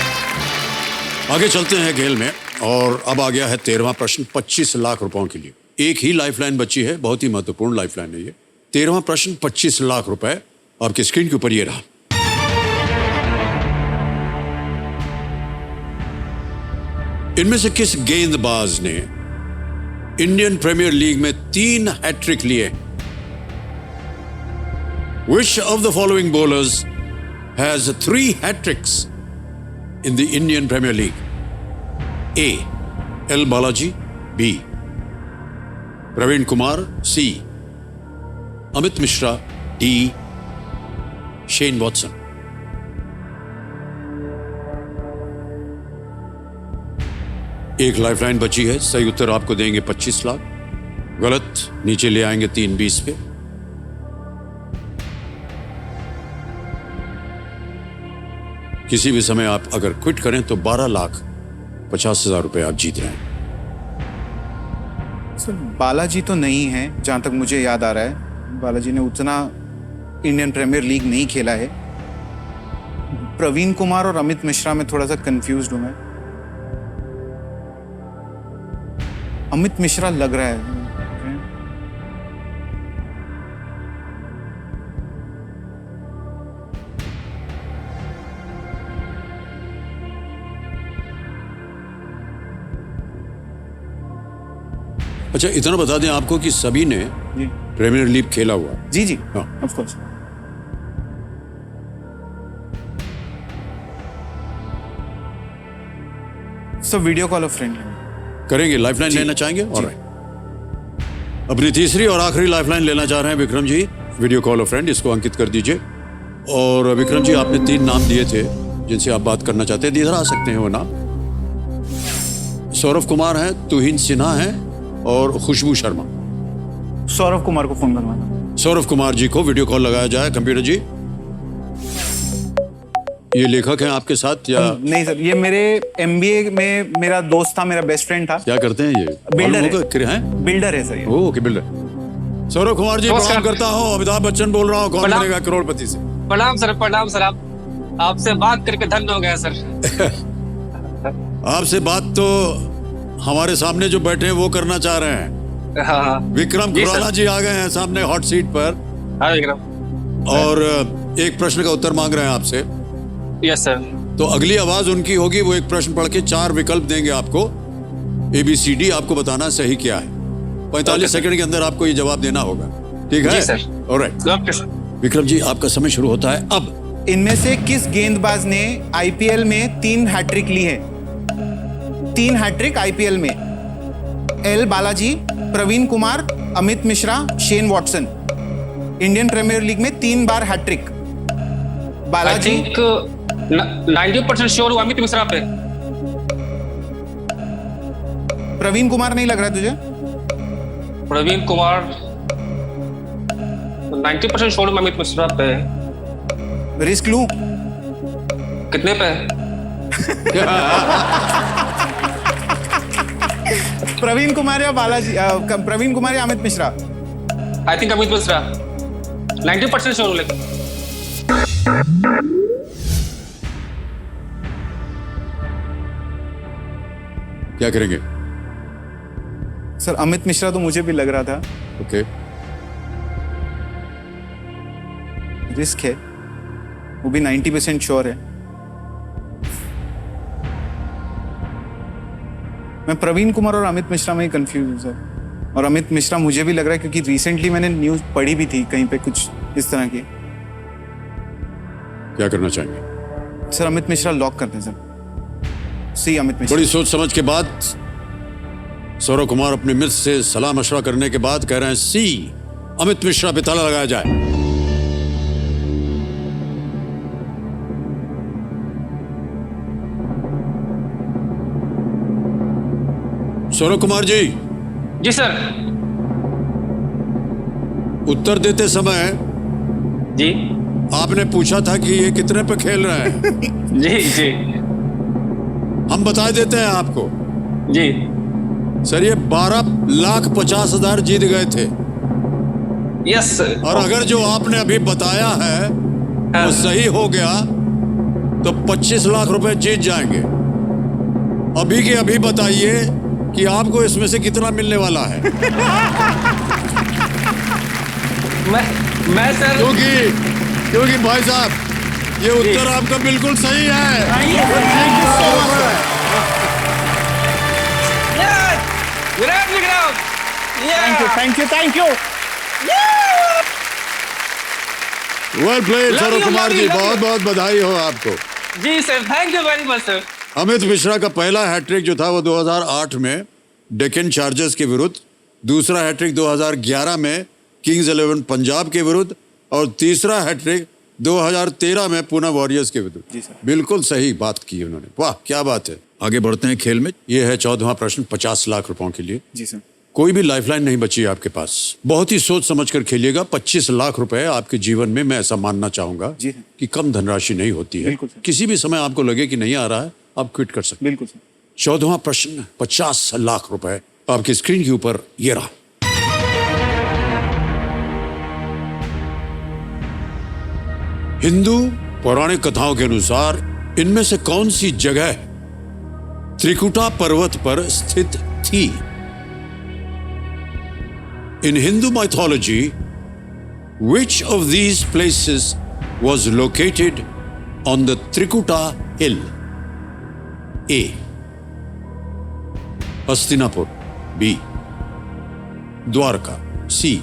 आगे चलते हैं खेल में। और अब आ गया है 13वां प्रश्न 25 लाख रुपयों के लिए। एक ही लाइफलाइन बची है, बहुत ही महत्वपूर्ण लाइफलाइन है ये। 13वां प्रश्न 25 लाख रुपए आपकी स्क्रीन के ऊपर ये रहा। इनमें से किस गेंदबाज ने इंडियन प्रीमियर लीग में 3 हैट्रिक लिए? Which of the following bowlers has 3 hat-tricks in the Indian Premier League? A. L. Balaji. B. Praveen Kumar C, Amit Mishra D, Shane Watson. एक लाइफलाइन बची है, सही उत्तर आपको देंगे 25 लाख, गलत नीचे ले आएंगे 3-20 पे। किसी भी समय आप अगर क्विट करें तो 12,50,000 रुपए आप जीत रहे हैं। सर बालाजी तो नहीं है जहां तक मुझे याद आ रहा है, बालाजी ने उतना इंडियन प्रीमियर लीग नहीं खेला है। प्रवीण कुमार और अमित मिश्रा में थोड़ा सा कंफ्यूज्ड हूं मैं। अमित मिश्रा लग रहा है। अच्छा, इतना बता दें आपको कि सभी ने जी प्रीमियर लीग खेला हुआ। जी जी, हाँ। Of course. Sir video call of friend करेंगे, लाइफलाइन लेना चाहेंगे? ऑलराइट, अपनी तीसरी और आखिरी लाइफलाइन लेना चाह रहे हैं Vikram ji, video call of friend, इसको अंकित कर दीजिए। और विक्रम जी, आपने 3 नाम दिए थे जिनसे आप बात करना चाहते हैं, इधर आ सकते हैं वो नाम। सौरभ कुमार है, तुहिन सिन्हा है और खुशबू शर्मा। सौरभ कुमार को फोन करवाना। सौरभ कुमार जी को वीडियो कॉल लगाया जाए। कंप्यूटर जी, ये लेखक हैं आपके साथ या? नहीं सर, ये मेरे एमबीए में मेरा दोस्त था, मेरा बेस्ट फ्रेंड था। क्या करते हैं ये? बिल्डर है। बिल्डर है सर ये। Okay, builder. सौरभ कुमार जी, प्रणाम करता हूँ। अमिताभ बच्चन बोल रहा हूँ, कौन बनेगा करोड़पति से? प्रणाम सर, प्रणाम सर। आपसे बात करके धन्य हो गया सर। आपसे बात तो हमारे सामने जो बैठे हैं वो करना चाह रहे हैं। हाँ, विक्रम खुराना जी आ गए हैं सामने हॉट सीट पर, हाँ विक्रम। और एक प्रश्न का उत्तर मांग रहे हैं आपसे। Yes sir. तो अगली आवाज उनकी होगी, वो एक प्रश्न पढ़ के 4 विकल्प देंगे आपको, ABCD, आपको बताना सही क्या है। 45 सेकंड के अंदर आपको ये जवाब देना होगा, ठीक है? Ji sir. Alright, okay sir. Vikram ji, आपका समय शुरू होता है अब। इनमें से किस गेंदबाज ने आईपीएल में 3 हैट्रिक ली है? 3 हैट्रिक आईपीएल में। L Balaji, Praveen Kumar, Amit Mishra, Shane Watson. Indian Premier League में 3 बार hat trick. I Balaji. Think 90% sure हूँ अमित मिश्रा पे। प्रवीण कुमार नहीं लग रहा है तुझे? प्रवीण कुमार 90% श्योर हूँ अमित मिश्रा पे। रिस्क लूं? कितने पे? प्रवीण कुमार या बालाजी, प्रवीण कुमार या Amit Mishra? I think Amit Mishra 90% sure हूँ। लेकिन क्या करेंगे? सर अमित मिश्रा तो मुझे भी लग रहा था। ओके, रिस्क है, वो भी 90% श्योर है। मैं प्रवीण कुमार और अमित मिश्रा में ही कंफ्यूज हूँ सर। और अमित मिश्रा मुझे भी लग रहा है क्योंकि रिसेंटली मैंने न्यूज़ पढ़ी भी थी कहीं पे कुछ इस तरह की। क्या करना चाहेंगे? सर अमित मिश्रा लॉक करते हैं सर। सी, अमित मिश्रा। बड़ी सोच समझ के बाद सौरभ कुमार अपने मित्र से सलाह मशवरा करने के बाद कह रहे हैं सी, अमित मिश्रा पे ताला लगाया जाए। सौरभ कुमार जी, जी सर। उत्तर देते समय जी आपने पूछा था कि ये कितने पे खेल रहे हैं। जी जी हम बता देते हैं आपको, जी। सर ये 12,50,000 जीत गए थे। Yes sir. और अगर जो आपने अभी बताया है वो सही हो गया तो 25 लाख रुपए जीत जाएंगे। अभी के अभी बताइए कि आपको इसमें से कितना मिलने वाला है। मैं सर, क्योंकि भाई साहब ये उत्तर आपका बिल्कुल सही है। Virat Vikram. Thank you. Well played Love Saurabh you, Kumar love ji, you, love बहुत you. बहुत बधाई हो आपको। Ji sir, thank you very much sir. Amit Mishra का पहला हैट्रिक जो था वो 2008 में डेक्कन चार्जर्स के विरुद्ध दूसरा हैट्रिक 2011 में किंग्स 11 पंजाब के विरुद्ध, और तीसरा हैट्रिक 2013 में पुणे वॉरियर्स के विरुद्ध। जी सर। बिल्कुल सही बात की उन्होंने, वाह क्या बात है। आगे बढ़ते हैं खेल में। ये है 14वां प्रश्न 50 लाख रुपयों के लिए। जी सर। कोई भी लाइफलाइन नहीं बची है आपके पास, बहुत ही सोच समझ कर खेलिएगा। 25 लाख रुपए आपके जीवन में, मैं ऐसा मानना चाहूंगा जी। कि कम धनराशि नहीं होती है। बिल्कुल सर। किसी भी समय आपको लगे कि नहीं आ रहा है, आप क्विट कर सकते हैं। बिल्कुल सर। 14वां प्रश्न 50 लाख रुपए आपकी स्क्रीन के ऊपर ये रहा। हिंदू पौराणिक कथाओं के अनुसार इनमें से कौन सी जगह त्रिकुटा पर्वत पर स्थित थी? In Hindu mythology which of these places was located on the Trikuta hill? A. Hastinapur, B. Dwarka, C.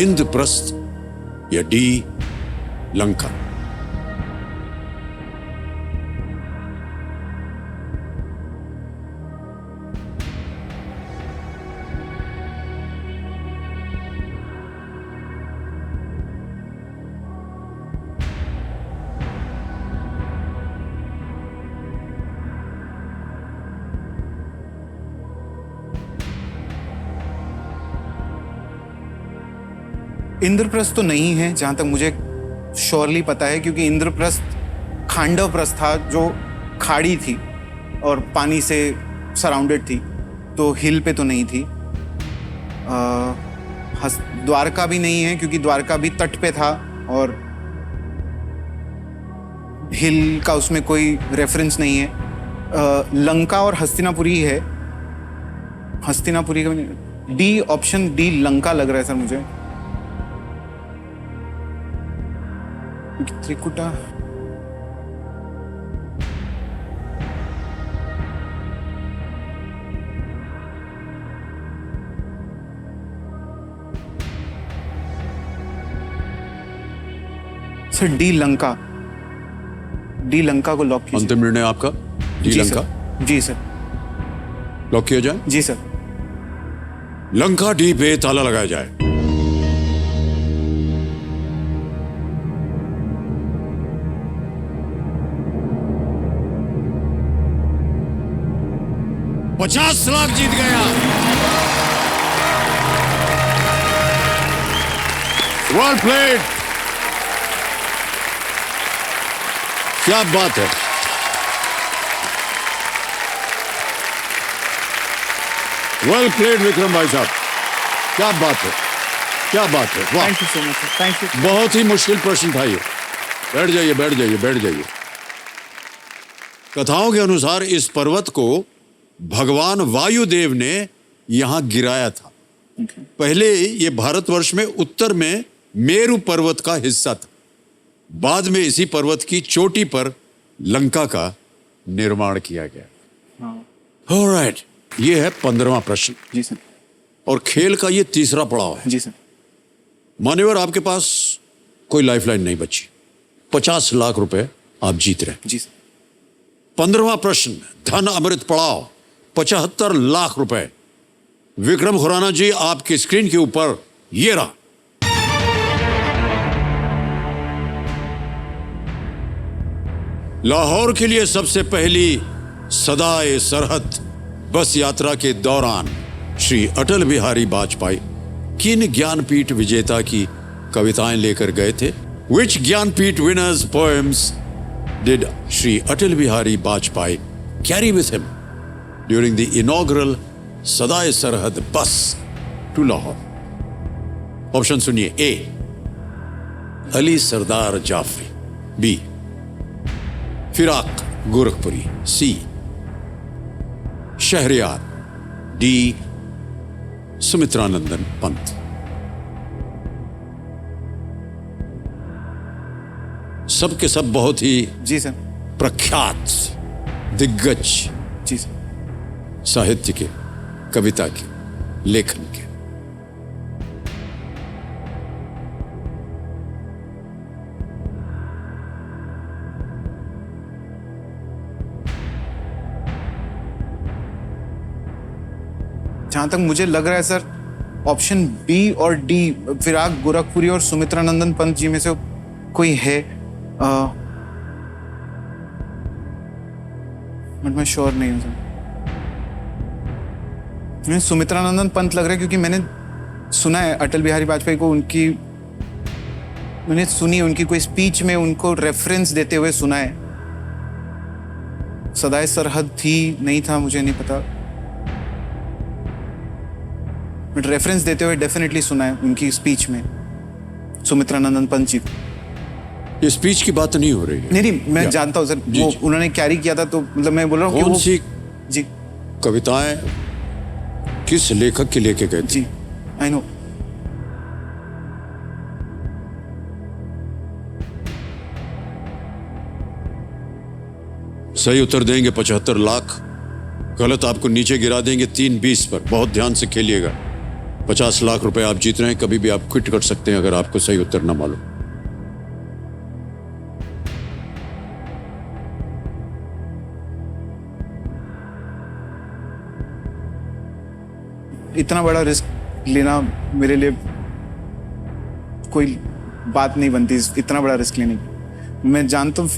Indraprastha, या D. लंका। इंद्रप्रस्थ तो नहीं है जहां तक मुझे श्योरली पता है, क्योंकि इंद्रप्रस्थ खांडव प्रस्थ था जो खाड़ी थी और पानी से सराउंडेड थी, तो हिल पे तो नहीं थी। द्वारका भी नहीं है क्योंकि द्वारका भी तट पे था और हिल का उसमें कोई रेफरेंस नहीं है। लंका और हस्तिनापुरी है। हस्तिनापुरी का डी, ऑप्शन डी लंका लग रहा है सर मुझे। Trikuta sir, D Lanka. D Lanka को लॉक कीजिए। अंतिम निर्णय आपका? D ji Lanka sir. Ji sir. Lock किया जाए? जी सर। लंका डी पे ताला लगाया जाए। $50 लाख जीत गया। Well played. क्या बात है। वेल प्लेड विक्रम भाई साहब, क्या बात है, क्या बात है, वाह। Thank you so much sir, thank you. बहुत ही मुश्किल प्रश्न था ये। बैठ जाइए, बैठ जाइए, बैठ जाइए। कथाओं के अनुसार इस पर्वत को भगवान वायुदेव ने यहां गिराया था। पहले ये भारतवर्ष में उत्तर में मेरु पर्वत का हिस्सा था। बाद में इसी पर्वत की चोटी पर लंका का निर्माण किया गया। ऑलराइट, ये है 15वां प्रश्न। जी सर। और खेल का ये तीसरा पड़ाव है। जी सर। मान्यवर, आपके पास कोई लाइफलाइन नहीं बची। 50 लाख रुपए आप जीत रहे हैं। जी सर। 15वां प्रश्न, धन अमृत पड़ाव, 75 लाख रुपए। विक्रम खुराना जी, आपकी स्क्रीन के ऊपर ये रहा। लाहौर के लिए सबसे पहली सदाए सरहद बस यात्रा के दौरान श्री अटल बिहारी वाजपेयी किन ज्ञानपीठ विजेता की कविताएं लेकर गए थे? Which Jnanpith winners poems did Shri Atal Bihari Vajpayee carry with him during the inaugural Sadae Sarhad bus to Lahore? Option सुनिए। ए, अली सरदार जाफरी। बी, फिराक गोरखपुरी। सी, शहरयार। डी, सुमित्रानंदन पंत। सबके सब बहुत ही जी सर। प्रख्यात दिग्गज जी सर। साहित्य के, कविता के, लेखन के। जहाँ तक मुझे लग रहा है सर, ऑप्शन बी और डी, विराग गोरखपुरी और सुमित्रा नंदन पंत जी में से कोई है, बट मैं श्योर नहीं हूँ सर। मुझे सुमित्रा नंदन पंत लग रहा है, क्योंकि मैंने सुना है अटल बिहारी वाजपेयी को, मैंने सुनी उनकी कोई स्पीच में उनको रेफरेंस देते हुए सुना है। सदाए सरहद थी, नहीं था, मुझे नहीं पता, बट रेफरेंस देते हुए डेफिनेटली सुना है उनकी स्पीच में सुमित्रा नंदन पंत जी। ये स्पीच की बात नहीं हो रही है। नहीं, मैं जानता हूँ सर, जी, वो जी। उन्होंने कैरी किया था, तो मतलब मैं बोल रहा हूँ कि कौन वो सी जी कविताएं किस लेखक की लेके गए थे? जी आई नो। सही उत्तर देंगे 75 लाख, गलत आपको नीचे गिरा देंगे 3-20 पर। बहुत ध्यान से खेलिएगा। 50 लाख रुपए आप जीत रहे हैं। कभी भी आप क्विट कर सकते हैं अगर आपको सही उत्तर ना मालूम। इतना बड़ा रिस्क लेना मेरे लिए कोई बात नहीं बनती, इतना बड़ा रिस्क लेने की। मैं जानता हूँ,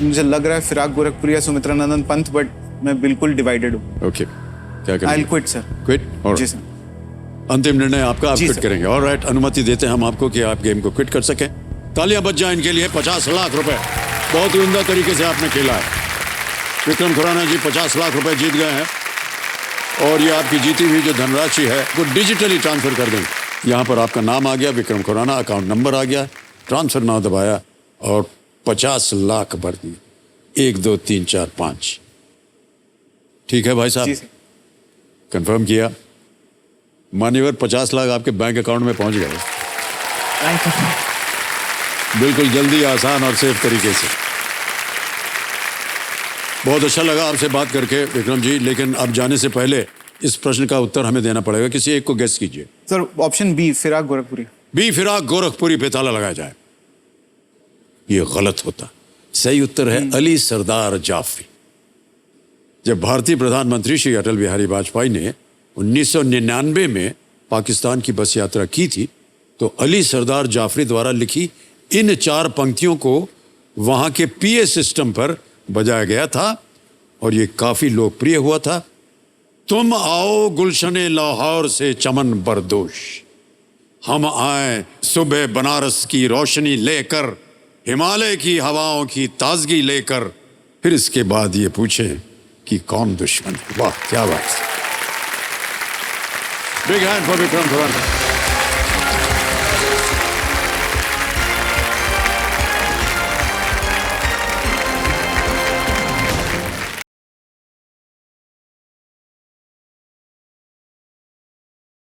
मुझे लग रहा है फिराक गोरखपुरी या सुमित्रा नंदन पंत, बट मैं बिल्कुल डिवाइडेड हूँ। ओके, क्या आई करेंगे? Quit sir. क्विट? जी सर। अंतिम निर्णय आपका, आप जी, क्विट सर। करेंगे। ऑलराइट, अनुमति देते हैं हम आपको कि आप गेम को क्विट कर सकें। तालियां बज जाएं इनके लिए। 50 लाख रुपए, बहुत ही उम्दा तरीके से आपने खेला है। विक्रम खुराना जी 50 लाख रुपए जीत गए हैं, और ये आपकी जीती हुई जो धनराशि है वो डिजिटली ट्रांसफर कर देंगे। यहाँ पर आपका नाम आ गया, विक्रम खुराना, अकाउंट नंबर आ गया, ट्रांसफर नाउ दबाया और 50 लाख भर दिए। 1 2 3 4 5। ठीक है भाई जी साहब, सर। कंफर्म किया। मान्यवर 50 लाख आपके बैंक अकाउंट में पहुंच गए। Thank you. बिल्कुल जल्दी, आसान और सेफ तरीके से। बहुत अच्छा लगा आपसे बात करके विक्रम जी, लेकिन अब जाने से पहले इस प्रश्न का उत्तर हमें देना पड़ेगा। किसी एक को गेस कीजिए। Sir option B, Firaq Gorakhpuri. B, Firaq Gorakhpuri पे ताला लगाया जाए। ये गलत होता। सही उत्तर है अली सरदार जाफरी। जब भारतीय प्रधानमंत्री श्री अटल बिहारी वाजपेयी ने 1999 में पाकिस्तान की बस यात्रा की थी, तो अली सरदार जाफरी द्वारा लिखी इन 4 पंक्तियों को वहां के पीए सिस्टम पर बजाया गया था और ये काफी लोकप्रिय हुआ था। तुम आओ गुलशने लाहौर से चमन बरदोश, हम आए सुबह बनारस की रोशनी लेकर, हिमालय की हवाओं की ताजगी लेकर, फिर इसके बाद ये पूछे कि कौन दुश्मन। वाह क्या बात। Big hand for Vikram Khurana.